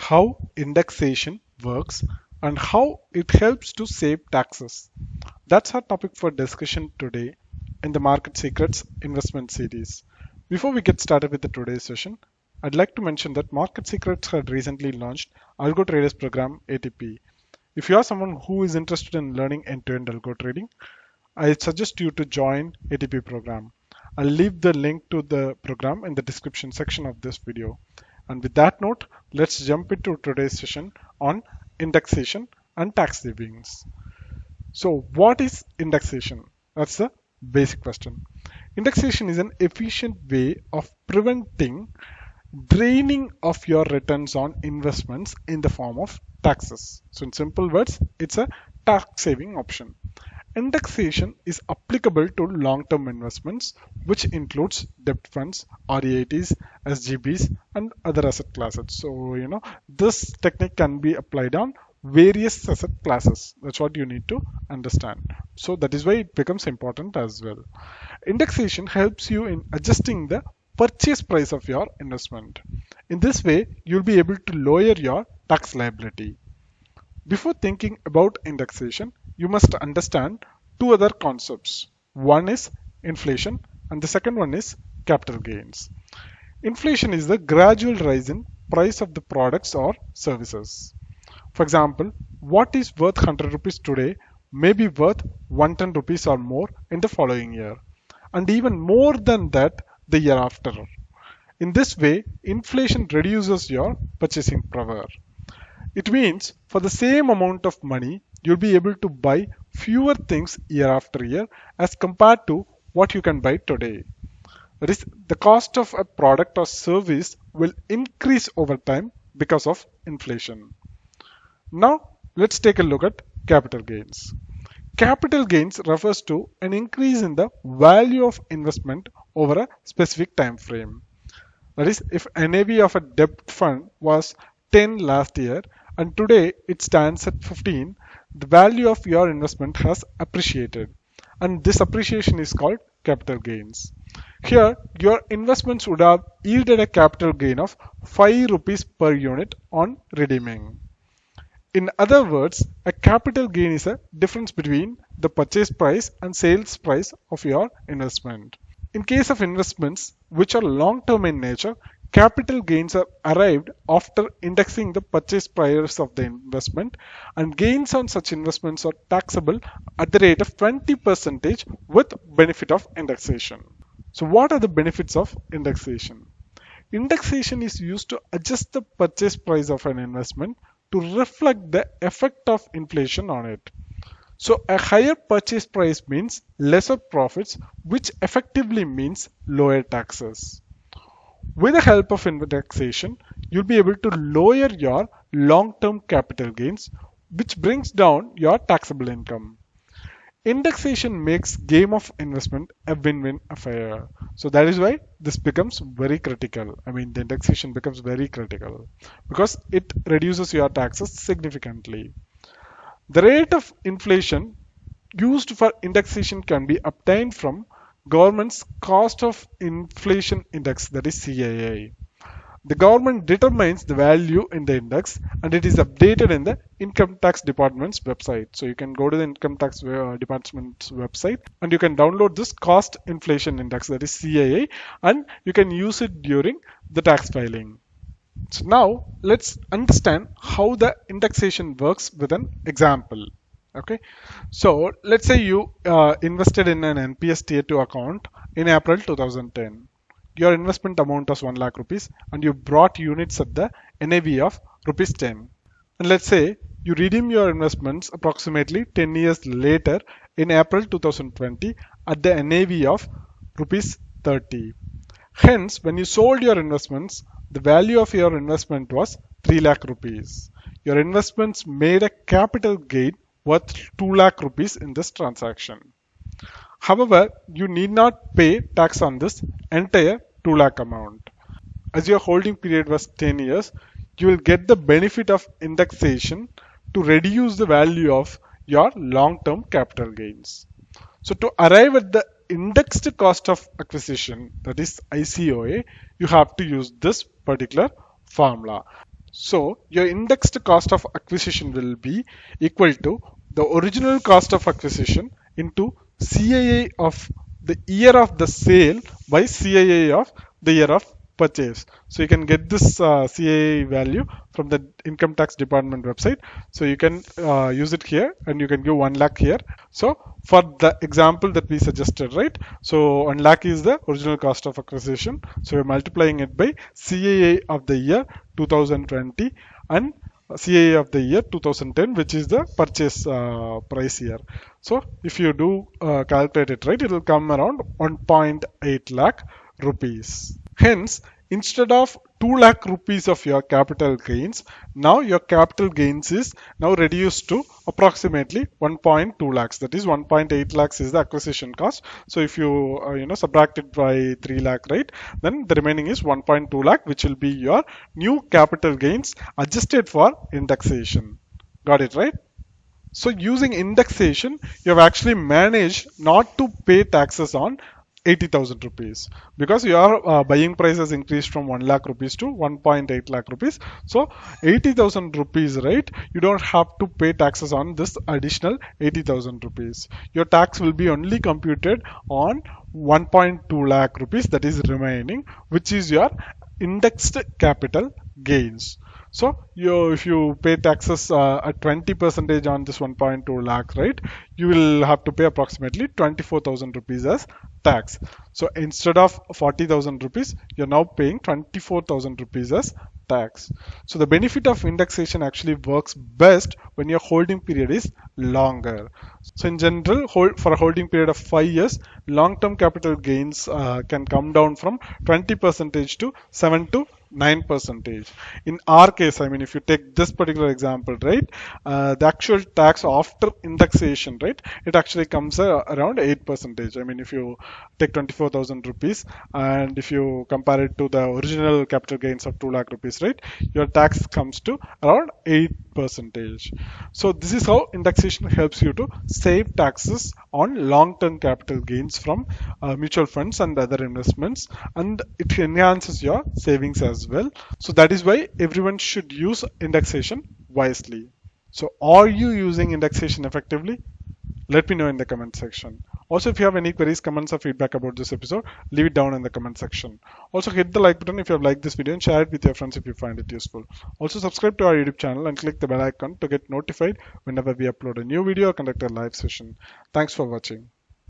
how indexation works, and how it helps to save taxes. That's our topic for discussion today in the Market Secrets Investment Series. Before we get started with the today's session, I'd like to mention that Market Secrets had recently launched Algo Traders Program ATP. If you are someone who is interested in learning end-to-end algo trading, I suggest you to join ATP program. I'll leave the link to the program in the description section of this video. And with that note, let's jump into today's session on indexation and tax savings. So what is indexation? That's the basic question. Indexation is an efficient way of preventing draining of your returns on investments in the form of taxes. So in simple words, it's a tax saving option. Indexation is applicable to long-term investments, which includes debt funds, REITs, SGBs, and other asset classes. So, this technique can be applied on various asset classes. That's what you need to understand. So that is why it becomes important as well. Indexation helps you in adjusting the purchase price of your investment. In this way, you'll be able to lower your tax liability. Before thinking about indexation, you must understand two other concepts. One is inflation and the second one is capital gains. Inflation is the gradual rise in price of the products or services. For example, what is worth 100 rupees today may be worth 110 rupees or more in the following year, and even more than that the year after. In this way, inflation reduces your purchasing power. It means for the same amount of money, you'll be able to buy fewer things year after year as compared to what you can buy today. That is, the cost of a product or service will increase over time because of inflation. Now, let's take a look at capital gains. Capital gains refers to an increase in the value of investment over a specific time frame. That is, if NAV of a debt fund was 10 last year and today it stands at 15, the value of your investment has appreciated, and this appreciation is called capital gains. Here, your investments would have yielded a capital gain of 5 rupees per unit on redeeming. In other words, a capital gain is a difference between the purchase price and sales price of your investment. In case of investments which are long-term in nature, capital gains are arrived after indexing the purchase price of the investment, and gains on such investments are taxable at the rate of 20% with benefit of indexation. So what are the benefits of indexation? Indexation is used to adjust the purchase price of an investment to reflect the effect of inflation on it. So a higher purchase price means lesser profits, which effectively means lower taxes. With the help of indexation, you'll be able to lower your long-term capital gains, which brings down your taxable income. Indexation makes game of investment a win-win affair. So that is why this becomes very critical. The indexation becomes very critical because it reduces your taxes significantly. The rate of inflation used for indexation can be obtained from government's cost of inflation index, that is CII. The government determines the value in the index and it is updated in the income tax department's website. So you can go to the income tax department's website and you can download this cost inflation index, that is CII, and you can use it during the tax filing. So now let's understand how the indexation works with an example. Okay, so let's say you invested in an NPS Tier 2 account in April 2010. Your investment amount was 1 lakh rupees and you brought units at the NAV of rupees 10. And let's say you redeem your investments approximately 10 years later in April 2020 at the NAV of rupees 30. Hence, when you sold your investments, the value of your investment was 3 lakh rupees. Your investments made a capital gain worth 2 lakh rupees in this transaction. However, you need not pay tax on this entire 2 lakh amount. As your holding period was 10 years, you will get the benefit of indexation to reduce the value of your long-term capital gains. So to arrive at the indexed cost of acquisition, that is ICOA, you have to use this particular formula. So your indexed cost of acquisition will be equal to the original cost of acquisition into CII of the year of the sale by CII of the year of purchase. So you can get this CII value from the income tax department website. So you can use it here and you can give 1 lakh here. So for the example that we suggested, right? So 1 lakh is the original cost of acquisition. So we're multiplying it by CII of the year 2020 and CII of the year 2010, which is the purchase price here. So if you do calculate it right, it will come around 1.8 lakh rupees. Hence, instead of 2 lakh rupees of your capital gains, now your capital gains is now reduced to approximately 1.2 lakhs. That is 1.8 lakhs is the acquisition cost. So if you subtract it by 3 lakh, right, then the remaining is 1.2 lakh, which will be your new capital gains adjusted for indexation. Got it, right? So using indexation, you have actually managed not to pay taxes on 80,000 rupees because your buying price has increased from 1 lakh rupees to 1.8 lakh rupees. So 80,000 rupees, right? You don't have to pay taxes on this additional 80,000 rupees. Your tax will be only computed on 1.2 lakh rupees that is remaining, which is your indexed capital gains. So if you pay taxes at 20 percentage on this 1.2 lakh, right, you will have to pay approximately 24,000 rupees as tax. So instead of 40,000 rupees, you're now paying 24,000 rupees as tax. So the benefit of indexation actually works best when your holding period is longer. So in general, for a holding period of 5 years, long-term capital gains can come down from 20 percentage to 7 to 9 percentage. In our case, I mean, if you take this particular example, right, the actual tax after indexation, right, it actually comes around 8 percentage. I mean, if you take 24,000 rupees and if you compare it to the original capital gains of 2 lakh rupees, right, your tax comes to around 8 percentage. So this is how indexation helps you to save taxes on long-term capital gains from mutual funds and other investments, and it enhances your savings as well. So that is why everyone should use indexation wisely. So are you using indexation effectively? Let me know in the comment section. Also, if you have any queries, comments, or feedback about this episode, leave it down in the comment section. Also, hit the like button if you have liked this video and share it with your friends if you find it useful. Also, subscribe to our YouTube channel and click the bell icon to get notified whenever we upload a new video or conduct a live session. Thanks for watching.